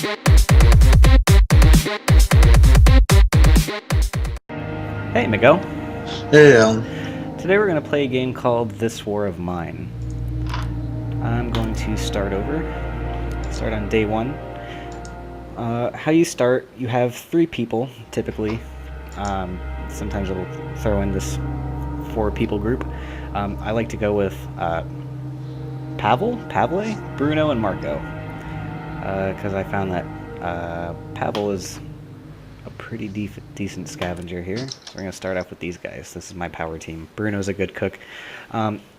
Hey, Miguel. Hey, Today we're going to play a game called This War of Mine. I'm going to start over. Start on day one. How you start, you have 3 people, typically. Sometimes it'll throw in this 4-people group. I like to go with Pavle, Bruno, and Marco. Because I found that Pavel is a pretty decent scavenger here. We're going to start off with these guys. This is my power team. Bruno's a good cook.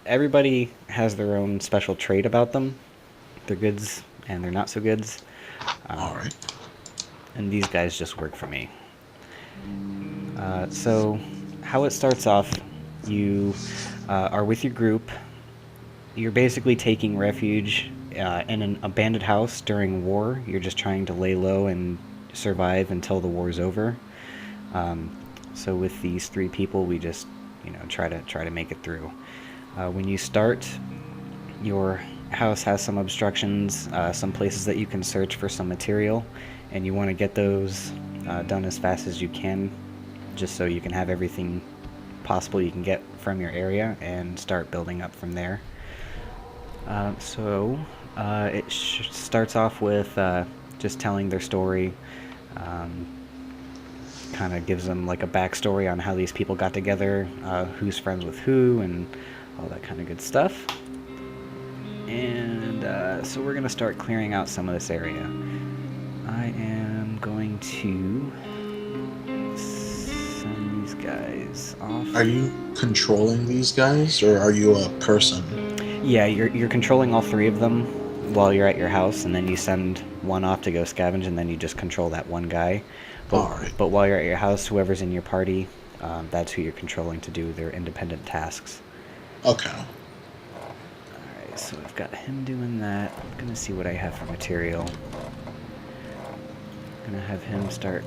Everybody has their own special trait about them. Their goods and their not so goods. alright. And these guys just work for me. So how it starts off, you are with your group. You're basically taking refuge in an abandoned house during war. You're just trying to lay low and survive until the war's over. So with these 3 people, we just try to make it through. When you start, your house has some obstructions, some places that you can search for some material, and you want to get those done as fast as you can, just so you can have everything possible you can get from your area and start building up from there. It starts off with just telling their story. Kind of gives them like a backstory on how these people got together, who's friends with who, and all that kind of good stuff. And so we're going to start clearing out some of this area. I am going to send these guys off. Are you controlling these guys, or are you a person? Yeah, you're controlling all 3 of them while you're at your house, and then you send one off to go scavenge, and then you just control that one guy. Alright. But while you're at your house, whoever's in your party, that's who you're controlling to do their independent tasks. Okay. Alright, so I've got him doing that. I'm gonna see what I have for material. I'm gonna have him start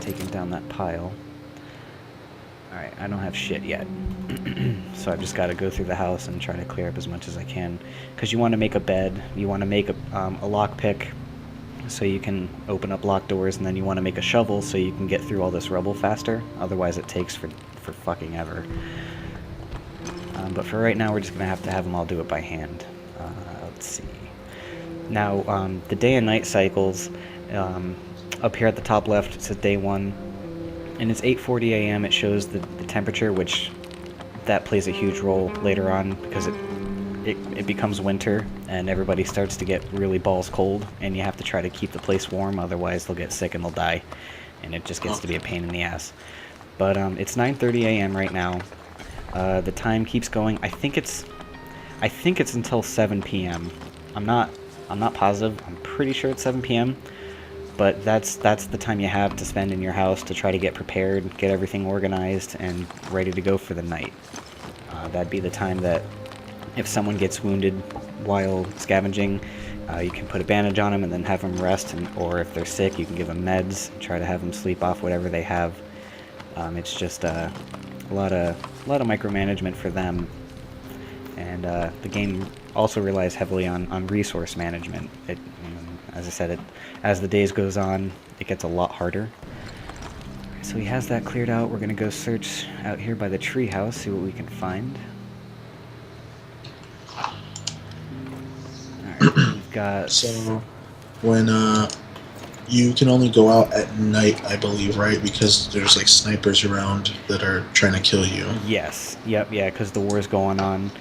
taking down that pile. Alright, I don't have shit yet. So I've just got to go through the house and try to clear up as much as I can. Because you want to make a bed, you want to make a lockpick so you can open up locked doors, and then you want to make a shovel so you can get through all this rubble faster. Otherwise it takes for fucking ever. But for right now, we're just going to have them all do it by hand. Let's see. Now, the day and night cycles, up here at the top left, it says day 1. And it's 8:40 a.m. It shows the temperature, which that plays a huge role later on, because it becomes winter and everybody starts to get really balls cold, and you have to try to keep the place warm, otherwise they'll get sick and they'll die, and it just gets to be a pain in the ass. But it's 9:30 a.m. right now. The time keeps going. I think it's until 7 p.m. I'm not positive. I'm pretty sure it's 7 p.m. But that's the time you have to spend in your house to try to get prepared, get everything organized, and ready to go for the night. That'd be the time that if someone gets wounded while scavenging, you can put a bandage on them and then have them rest, or if they're sick, you can give them meds, try to have them sleep off whatever they have. It's just a lot of micromanagement for them, and the game also relies heavily on resource management. As I said, as the days goes on, it gets a lot harder. So he has that cleared out. We're gonna go search out here by the tree house, see what we can find. Alright, we've got... So, when, you can only go out at night, I believe, right? Because there's, like, snipers around that are trying to kill you. Yes, yep, yeah, because the war's going on.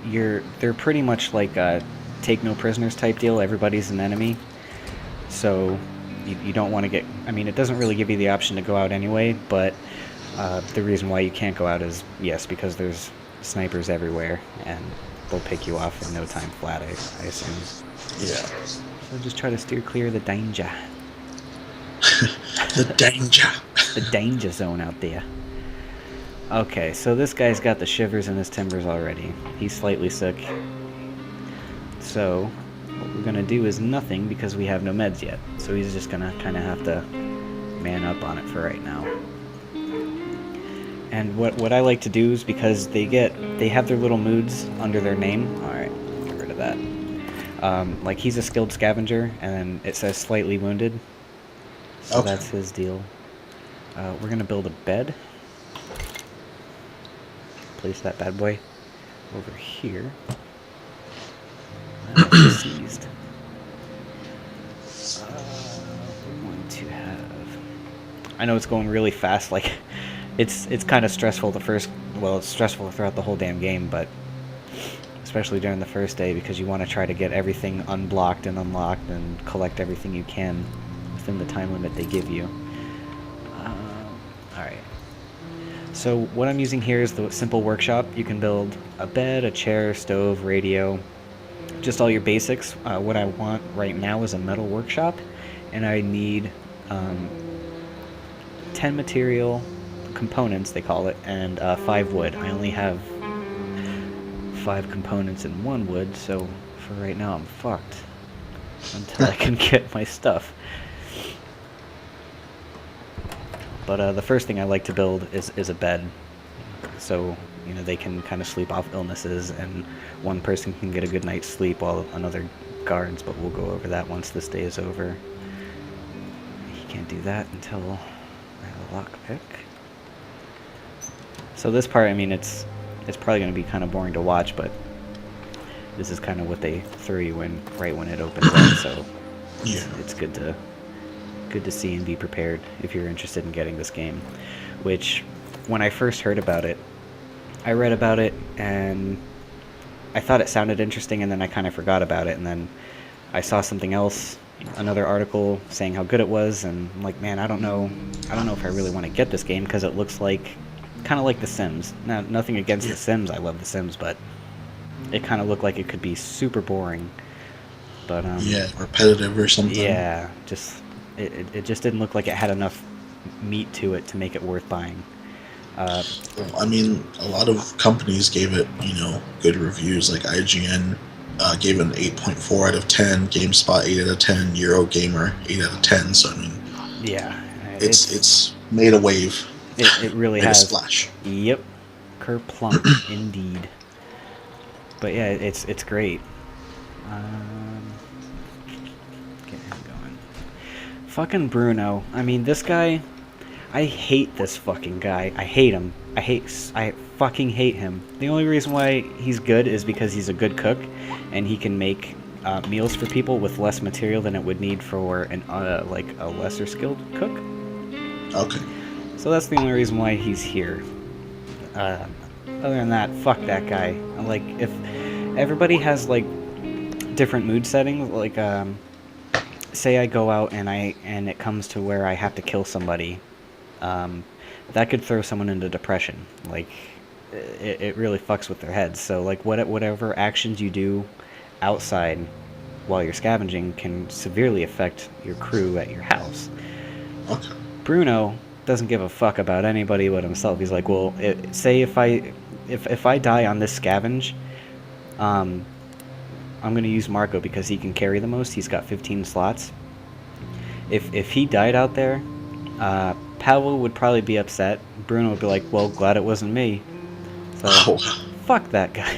They're pretty much like a take no prisoners type deal. Everybody's an enemy. So you don't want to get... I mean, it doesn't really give you the option to go out anyway, but the reason why you can't go out is, yes, because there's snipers everywhere, and they'll pick you off in no time flat, I assume. Yeah. So just try to steer clear of the danger. The danger. The danger zone out there. Okay, so this guy's got the shivers in his timbers already. He's slightly sick. So what we're gonna do is nothing, because we have no meds yet. So he's just gonna kind of have to man up on it for right now. And what I like to do is, because they have their little moods under their name. All right, get rid of that. Like, he's a skilled scavenger, and then it says slightly wounded. So Okay. that's his deal. We're gonna build a bed. Place that bad boy over here. Deceased. We're going to have... I know it's going really fast, like, it's kind of stressful the first... Well, it's stressful throughout the whole damn game, but... Especially during the first day, because you want to try to get everything unblocked and unlocked and collect everything you can within the time limit they give you. Alright. So what I'm using here is the simple workshop. You can build a bed, a chair, stove, radio, just all your basics. What I want right now is a metal workshop, and I need 10 material components, they call it, and 5 wood. I only have 5 components and 1 wood, so for right now I'm fucked until I can get my stuff. But the first thing I like to build is a bed, so you know they can kind of sleep off illnesses, and one person can get a good night's sleep while another guards. But we'll go over that once this day is over. He can't do that until I have a lockpick. So this part, I mean, it's probably going to be kind of boring to watch, but this is kind of what they throw you in right when it opens up. So Yeah. it's good to see and be prepared if you're interested in getting this game. Which, when I first heard about it, I read about it and I thought it sounded interesting, and then I kind of forgot about it, and then I saw something else, another article saying how good it was, and I'm like, man, I don't know if I really want to get this game, because it looks like kind of like The Sims. Now, nothing against The Sims, I love The Sims, but it kind of looked like it could be super boring. But Yeah, repetitive or something. yeah, just it just didn't look like it had enough meat to it to make it worth buying. I mean, a lot of companies gave it, good reviews. Like IGN gave it an 8.4 out of 10, GameSpot 8 out of 10, Eurogamer 8 out of 10. So I mean, Yeah, it's made a wave. it really made has a splash. Yep, kerplunk indeed. But yeah, it's great. Get him going. Fucking Bruno. I mean, this guy. I hate this fucking guy. I hate him. I fucking hate him. The only reason why he's good is because he's a good cook, and he can make meals for people with less material than it would need for an like a lesser skilled cook. Okay. So that's the only reason why he's here. Other than that, fuck that guy. Like, if everybody has like different mood settings, like say I go out and it comes to where I have to kill somebody, that could throw someone into depression. Like, it really fucks with their heads. So like whatever actions you do outside while you're scavenging can severely affect your crew at your house. Okay. Bruno doesn't give a fuck about anybody but himself. He's like, well, say if I die on this scavenge, I'm gonna use Marco because he can carry the most. He's got 15 slots. If he died out there, Paolo would probably be upset. Bruno would be like, well, glad it wasn't me. So fuck that guy.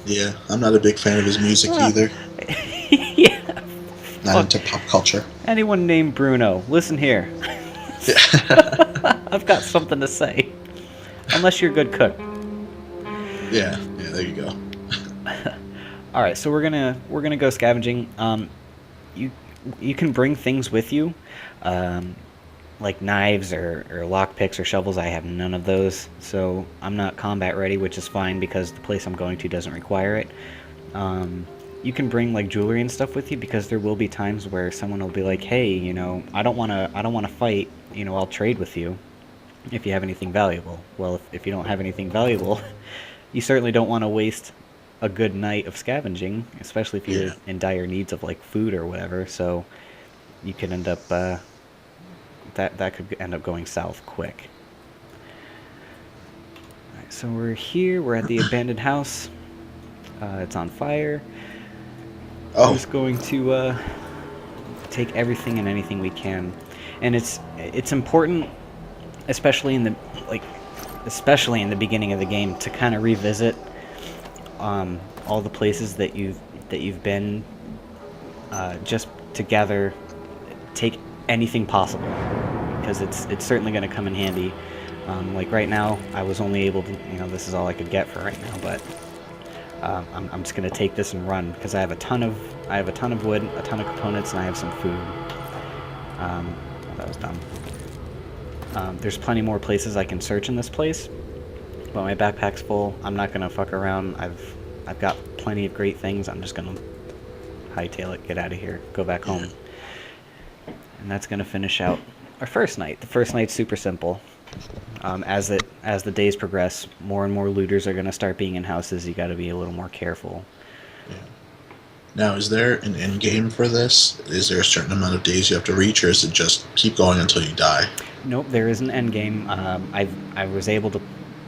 Yeah, I'm not a big fan of his music either. Yeah. Not into pop culture. Anyone named Bruno, listen here. I've got something to say. Unless you're a good cook. Yeah, there you go. All right, so we're gonna go scavenging. You can bring things with you, like knives or lockpicks or shovels. I have none of those, so I'm not combat ready, which is fine because the place I'm going to doesn't require it. You can bring like jewelry and stuff with you, because there will be times where someone will be like, hey, I don't want to fight, I'll trade with you if you have anything valuable. Well, if you don't have anything valuable, you certainly don't want to waste a good night of scavenging, especially if you're in dire needs of like food or whatever. So you could end up that could end up going south quick. All right, so we're here. We're at the abandoned house. It's on fire. Oh. We're just going to take everything and anything we can, and it's important, especially in the beginning of the game, to kind of revisit all the places that you've that you've been, just to gather, take anything possible, because it's certainly going to come in handy. Like right now, I was only able to, this is all I could get for right now, but I'm just going to take this and run, because I have a ton of wood, a ton of components, and I have some food. That was dumb. There's plenty more places I can search in this place, but my backpack's full. I'm not gonna fuck around. I've got plenty of great things. I'm just gonna hightail it, get out of here, go back home, and that's gonna finish out our first night. The first night's super simple. As the days progress, more and more looters are gonna start being in houses. You got to be a little more careful. Yeah. Now, is there an end game for this? Is there a certain amount of days you have to reach, or is it just keep going until you die? Nope, there is an end game. I was able to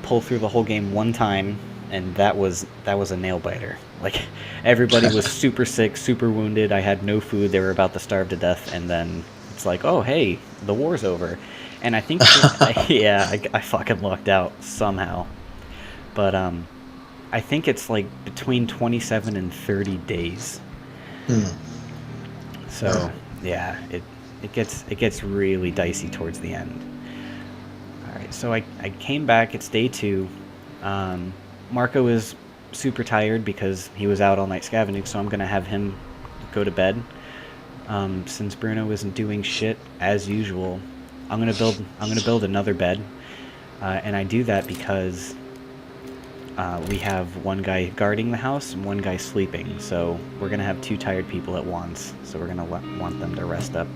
pull through the whole game one time, and that was a nail biter. Like, everybody was super sick, super wounded. I had no food. They were about to starve to death, and then it's like, oh hey, the war's over. And I think, I fucking lucked out somehow. But I think it's like between 27 and 30 days. So yeah, it gets really dicey towards the end. All right, so I came back. It's day 2. Marco is super tired because he was out all night scavenging, so I'm gonna have him go to bed. Since Bruno isn't doing shit as usual, I'm gonna build another bed, and I do that because we have one guy guarding the house and one guy sleeping, so we're gonna have 2 tired people at once. So we're gonna want them to rest up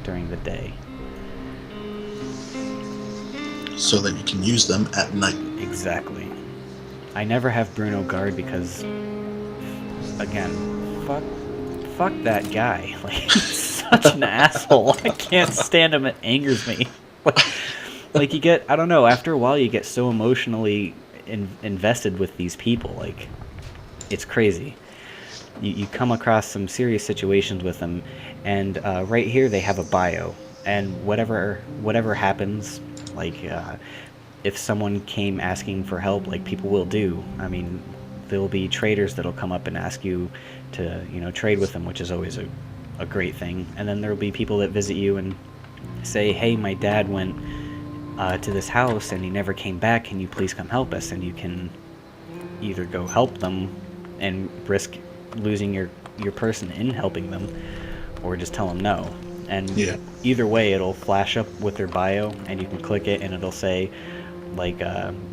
during the day, so that you can use them at night. Exactly. I never have Bruno guard because, again, fuck that guy. Like, he's such an asshole. I can't stand him. It angers me. Like you get, I don't know, after a while you get so emotionally invested with these people. Like, it's crazy. You come across some serious situations with them, and right here they have a bio, and whatever happens, like if someone came asking for help, like people will do. I mean, there'll be traders that'll come up and ask you to trade with them, which is always a great thing. And then there'll be people that visit you and say, hey, my dad went to this house and he never came back, can you please come help us? And you can either go help them and risk losing your person in helping them, or just tell them no. And either way, it'll flash up with their bio, and you can click it and it'll say, like,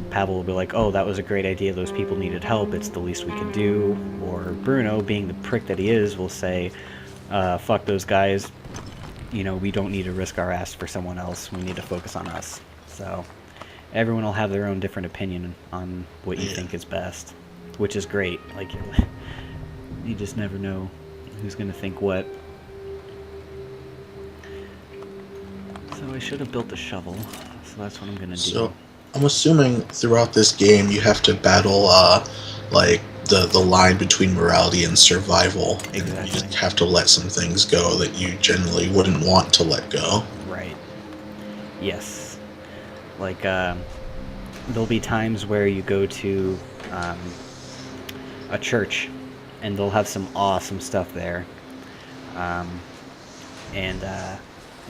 Pavel will be like, oh, that was a great idea, those people needed help, it's the least we can do. Or Bruno, being the prick that he is, will say, fuck those guys, we don't need to risk our ass for someone else, we need to focus on us. So everyone will have their own different opinion on what you think is best, which is great. Like, you just never know who's gonna think what. So I should have built a shovel, so that's what I'm gonna do. So I'm assuming throughout this game you have to battle like the line between morality and survival. Exactly. And you just have to let some things go that you generally wouldn't want to let go. Right. Yes. Like, there'll be times where you go to a church, and they'll have some awesome stuff there. And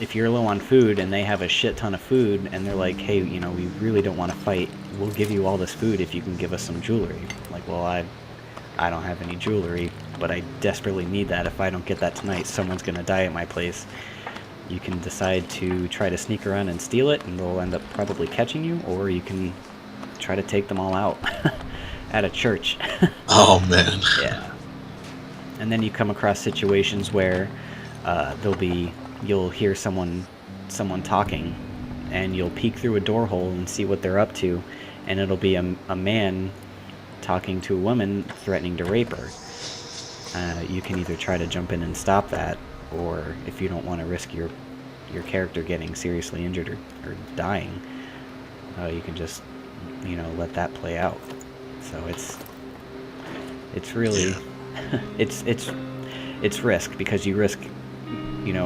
if you're low on food and they have a shit ton of food, and they're like, hey, we really don't want to fight, we'll give you all this food if you can give us some jewelry. Like, well, I don't have any jewelry, but I desperately need that. If I don't get that tonight, someone's gonna die at my place. You can decide to try to sneak around and steal it, and they'll end up probably catching you, or you can try to take them all out at a church. Oh, man. Yeah. And then you come across situations where you'll hear someone talking, and you'll peek through a door hole and see what they're up to, and it'll be a man talking to a woman threatening to rape her. You can either try to jump in and stop that, or if you don't want to risk your character getting seriously injured or dying, you can just let that play out. So it's really it's risk, because you risk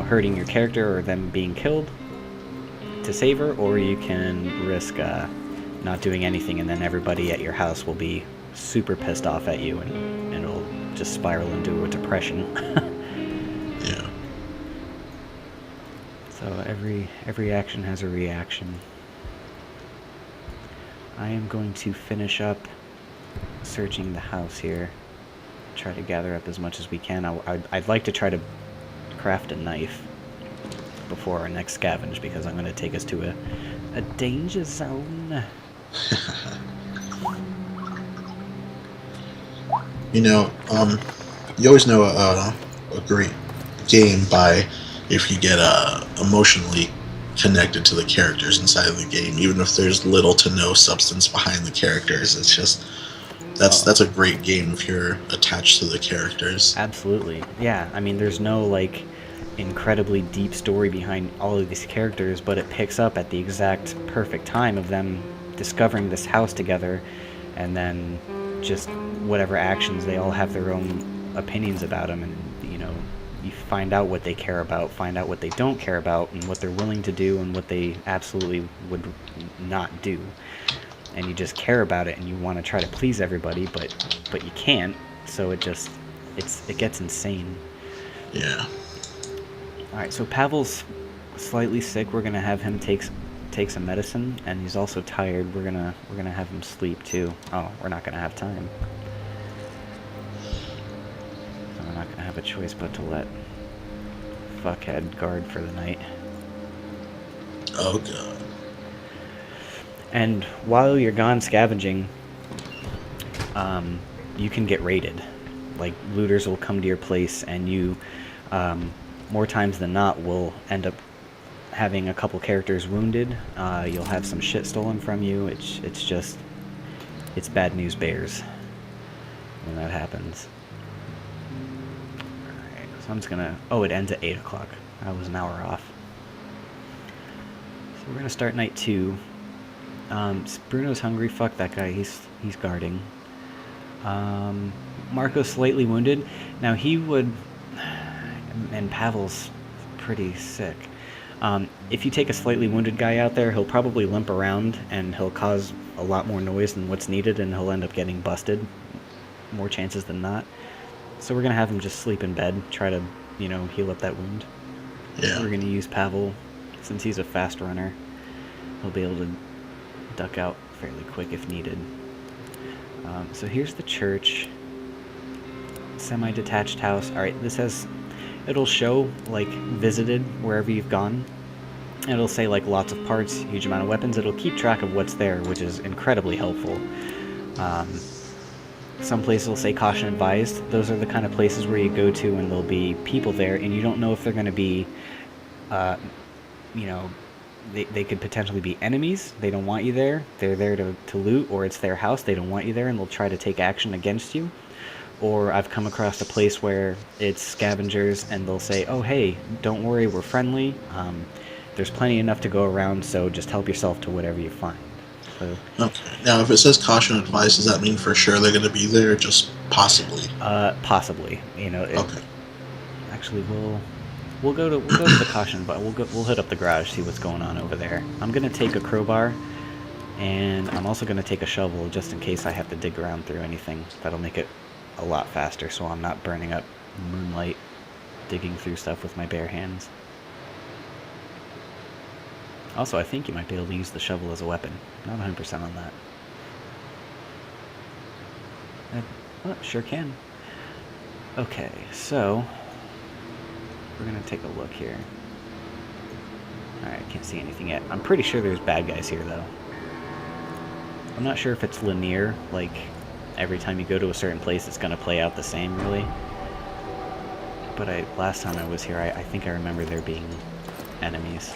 hurting your character or them being killed to save her, or you can risk not doing anything, and then everybody at your house will be super pissed off at you, and just spiral into a depression. Yeah. So every action has a reaction. I am going to finish up searching the house here. Try to gather up as much as we can. I'd like to try to craft a knife before our next scavenge, because I'm going to take us to a danger zone. You know, you always know a great game by if you get emotionally connected to the characters inside of the game, even if there's little to no substance behind the characters. It's just that's a great game if you're attached to the characters. Absolutely. Yeah, I mean, there's no, like, incredibly deep story behind all of these characters, but it picks up at the exact perfect time of them discovering this house together, and then just whatever actions, they all have their own opinions about them, and, you know, you find out what they care about, find out what they don't care about, and what they're willing to do, and what they absolutely would not do. And you just care about it, and you want to try to please everybody, but you can't, so it gets insane. Yeah. Alright, so Pavel's slightly sick. We're gonna have him take some medicine, and he's also tired. We're gonna have him sleep too. Oh, we're not gonna have time. So we're not gonna have a choice but to let fuckhead guard for the night. Oh god. And while you're gone scavenging, you can get raided. Like, looters will come to your place, and you, more times than not, will end up having a couple characters wounded. You'll have some shit stolen from you. It's bad news bears when that happens. Alright, so I'm just gonna... Oh, it ends at 8 o'clock. I was an hour off. So we're gonna start night 2. Bruno's hungry. Fuck that guy. He's guarding. Marco's slightly wounded. Now he would... And Pavel's pretty sick. If you take a slightly wounded guy out there, he'll probably limp around, and he'll cause a lot more noise than what's needed, and he'll end up getting busted. More chances than not. So we're gonna have him just sleep in bed, try to, you know, heal up that wound. Yeah. We're gonna use Pavel, since he's a fast runner. He'll be able to duck out fairly quick if needed. So here's the church. Semi-detached house. Alright, this has... It'll show, like, visited wherever you've gone. It'll say, like, lots of parts, huge amount of weapons. It'll keep track of what's there, which is incredibly helpful. Some places will say caution advised. Those are the kind of places where you go to and there'll be people there, and you don't know if they're going to be, you know, they could potentially be enemies. They don't want you there. They're there to loot, or it's their house. They don't want you there, and they'll try to take action against you. Or I've come across a place where it's scavengers, and they'll say, oh, hey, don't worry, we're friendly. There's plenty enough to go around, so just help yourself to whatever you find. So, okay. Now, if it says caution advice, does that mean for sure they're going to be there, or just possibly? Possibly. You know. Okay. Actually, we'll go to the caution, but we'll hit up the garage, see what's going on over there. I'm gonna take a crowbar, and I'm also gonna take a shovel just in case I have to dig around through anything. That'll make it a lot faster, so I'm not burning up moonlight digging through stuff with my bare hands. Also, I think you might be able to use the shovel as a weapon. Not 100% on that. Oh, sure can. Okay, so we're gonna take a look here. Alright, can't see anything yet. I'm pretty sure there's bad guys here, though. I'm not sure if it's linear, like every time you go to a certain place it's gonna play out the same, really. But last time I was here, I think I remember there being enemies.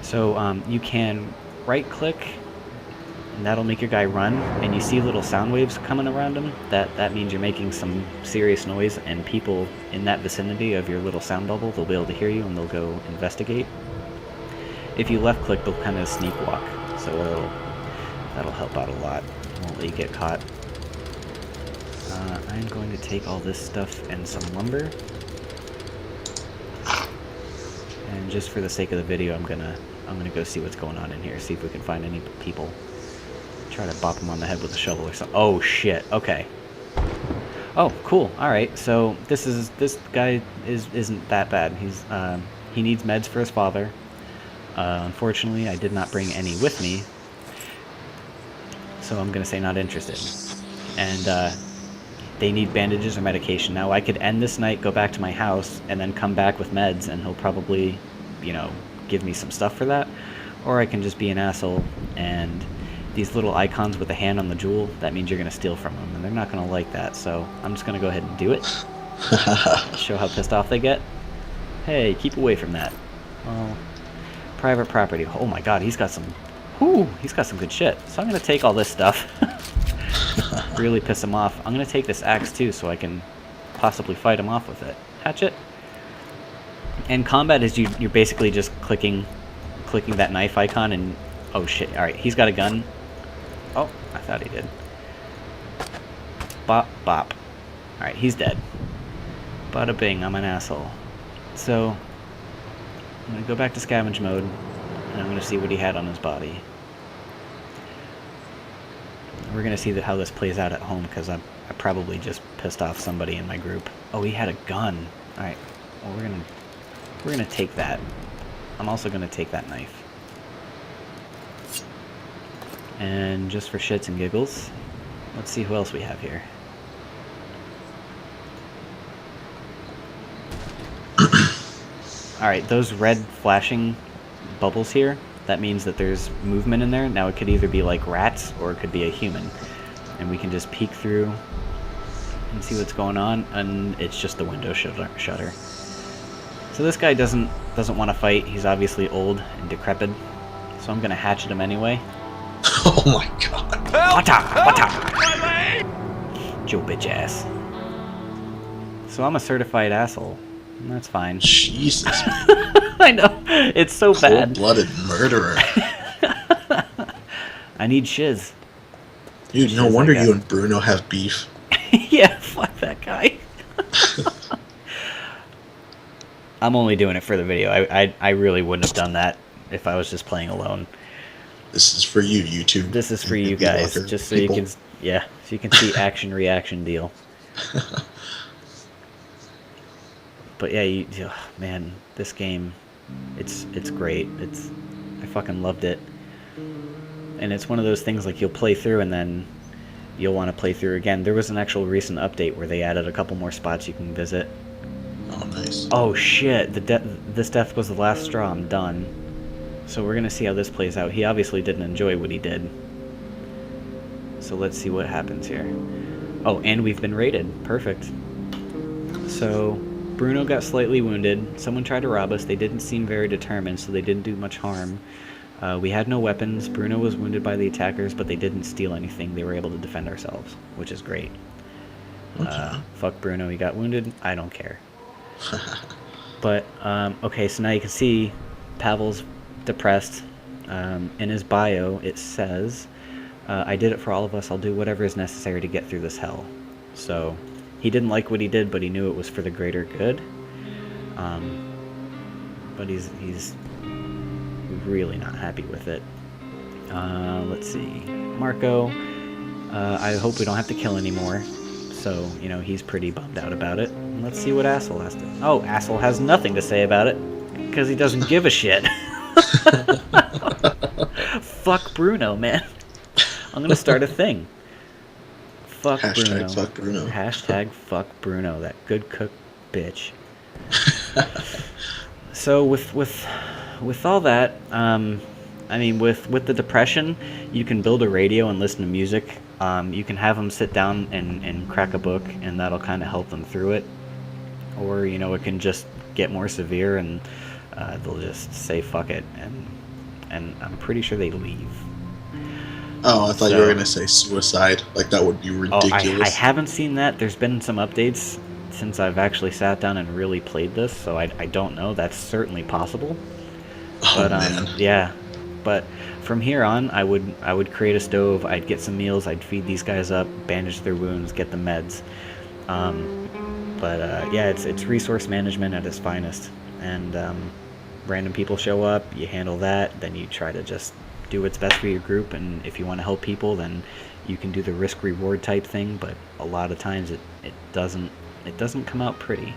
So you can right-click, and that'll make your guy run, and you see little sound waves coming around him. That means you're making some serious noise, and people in that vicinity of your little sound bubble, they'll be able to hear you, and they'll go investigate. If you left-click, they'll kind of sneak walk, so that'll help out a lot. Won't let you get caught. I'm going to take all this stuff and some lumber. And just for the sake of the video, I'm gonna go see what's going on in here, see if we can find any people. Try to bop them on the head with a shovel or something. Oh shit, okay. Oh, cool. All right. So this guy isn't that bad. He needs meds for his father. Unfortunately, I did not bring any with me, so I'm gonna say not interested. And they need bandages or medication. Now I could end this night, go back to my house, and then come back with meds, and he'll probably, you know, give me some stuff for that. Or I can just be an asshole and these little icons with a hand on the jewel, that means you're going to steal from them, and they're not going to like that, so I'm just going to go ahead and do it. Show how pissed off they get. Hey, keep away from that. Well, private property. Oh my god, he's got some good shit. So I'm going to take all this stuff. Really piss him off. I'm going to take this axe too, so I can possibly fight him off with it. Hatchet. And combat is you're basically just clicking that knife icon and... Oh shit, alright, he's got a gun. Oh, I thought he did. Bop, bop. Alright, he's dead. Bada bing, I'm an asshole. So, I'm gonna go back to scavenge mode, and I'm gonna see what he had on his body. We're gonna see how this plays out at home, because I probably just pissed off somebody in my group. Oh, he had a gun. Alright, well we're gonna take that. I'm also gonna take that knife. And just for shits and giggles, let's see who else we have here. Alright, those red flashing bubbles here, that means that there's movement in there. Now it could either be like rats or it could be a human. And we can just peek through and see what's going on, and it's just the window shutter. So this guy doesn't want to fight. He's obviously old and decrepit. So I'm gonna hatchet him anyway. Oh my god. Joe bitch ass. So I'm a certified asshole. And that's fine. Jesus. I know. It's so bad. Cold-blooded murderer. I need shiz. Dude, no wonder you and Bruno have beef. Yeah, fuck that guy. I'm only doing it for the video. I really wouldn't have done that if I was just playing alone. This is for you, YouTube. This is for you guys, just so people. You can, yeah, so you can see action reaction deal. But yeah, man, this game, it's great. I fucking loved it. And it's one of those things like you'll play through and then you'll want to play through again. There was an actual recent update where they added a couple more spots you can visit. Oh, nice. Oh shit, this death was the last straw. I'm done. So we're gonna see how this plays out. He obviously didn't enjoy what he did. So let's see what happens here. Oh, and we've been raided. Perfect. So Bruno got slightly wounded. Someone tried to rob us. They didn't seem very determined, so they didn't do much harm. We had no weapons. Bruno was wounded by the attackers, but they didn't steal anything. They were able to defend ourselves, which is great. Okay. Fuck Bruno, he got wounded. I don't care. But, okay, so now you can see Pavel's depressed. In his bio, it says, I did it for all of us. I'll do whatever is necessary to get through this hell. So, he didn't like what he did, but he knew it was for the greater good. But he's really not happy with it. Let's see. Marco, I hope we don't have to kill anymore. So, you know, he's pretty bummed out about it. Let's see what Asshole has to... Oh, Asshole has nothing to say about it, because he doesn't give a shit. Fuck Bruno, man. I'm gonna start a thing. Fuck Bruno. Fuck Bruno. Hashtag fuck Bruno, that good cook bitch. So with all that, I mean, with the depression, you can build a radio and listen to music. You can have them sit down and crack a book, and that'll kind of help them through it. Or, you know, it can just get more severe, and they'll just say fuck it, and I'm pretty sure they leave. Oh, I thought you were going to say suicide. Like, that would be ridiculous. Oh, I haven't seen that. There's been some updates since I've actually sat down and really played this, so I don't know. That's certainly possible. Oh, But man. yeah. But from here on, I would create a stove. I'd get some meals. I'd feed these guys up, bandage their wounds, get the meds. Yeah, it's resource management at its finest. And random people show up, you handle that, then you try to just do what's best for your group. And if you want to help people, then you can do the risk reward type thing, but a lot of times it doesn't come out pretty.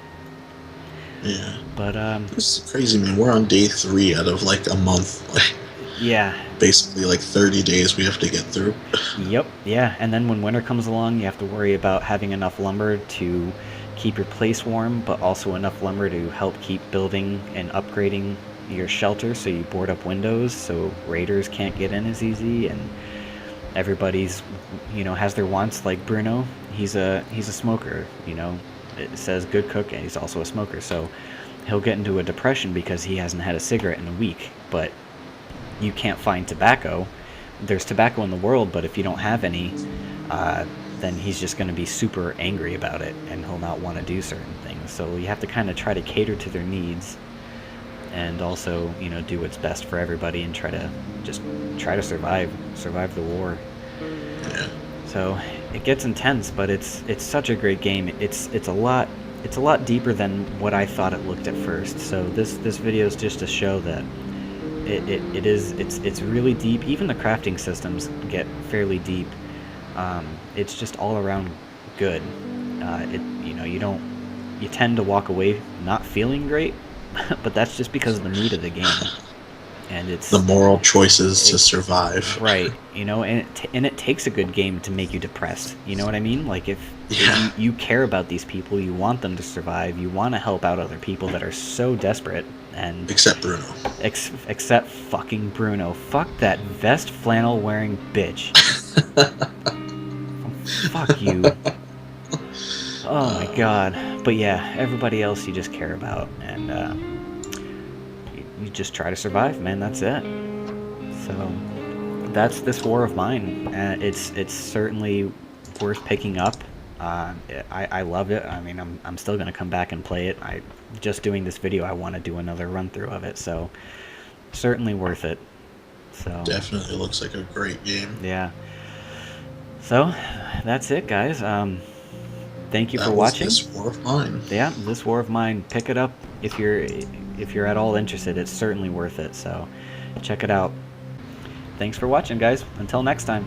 Yeah. But This is crazy, man. We're on day 3 out of like a month. Like, yeah. basically like 30 days we have to get through. Yep, yeah, and then when winter comes along, you have to worry about having enough lumber to keep your place warm, but also enough lumber to help keep building and upgrading your shelter so you board up windows so raiders can't get in as easy, and everybody's, has their wants. Like Bruno, he's a smoker, it says good cook, and he's also a smoker, so he'll get into a depression because he hasn't had a cigarette in a week. But you can't find tobacco. There's tobacco in the world, but if you don't have any, then he's just going to be super angry about it, and he'll not want to do certain things. So you have to kind of try to cater to their needs, and also, do what's best for everybody, and try to survive the war. Yeah. So it gets intense, but it's such a great game. It's a lot deeper than what I thought it looked at first. So this video is just to show that it's really deep. Even the crafting systems get fairly deep. It's just all around good. You tend to walk away not feeling great, but that's just because of the mood of the game. And it's the moral choices to survive. Right, and it takes a good game to make you depressed. You know what I mean? Like if you care about these people, you want them to survive, you want to help out other people that are so desperate. And except Bruno. Except fucking Bruno. Fuck that vest flannel wearing bitch. Fuck you. Oh my god. But yeah, everybody else you just care about, and you just try to survive, man. That's it. So that's this war of mine. It's certainly worth picking up. I love it. I mean, I'm still gonna come back and play it. Just doing this video, I want to do another run through of it. So certainly worth it. So definitely looks like a great game. Yeah. So that's it, guys. Thank you for watching. This War of Mine. Yeah, This War of Mine. Pick it up if you're at all interested. It's certainly worth it. So check it out. Thanks for watching, guys. Until next time.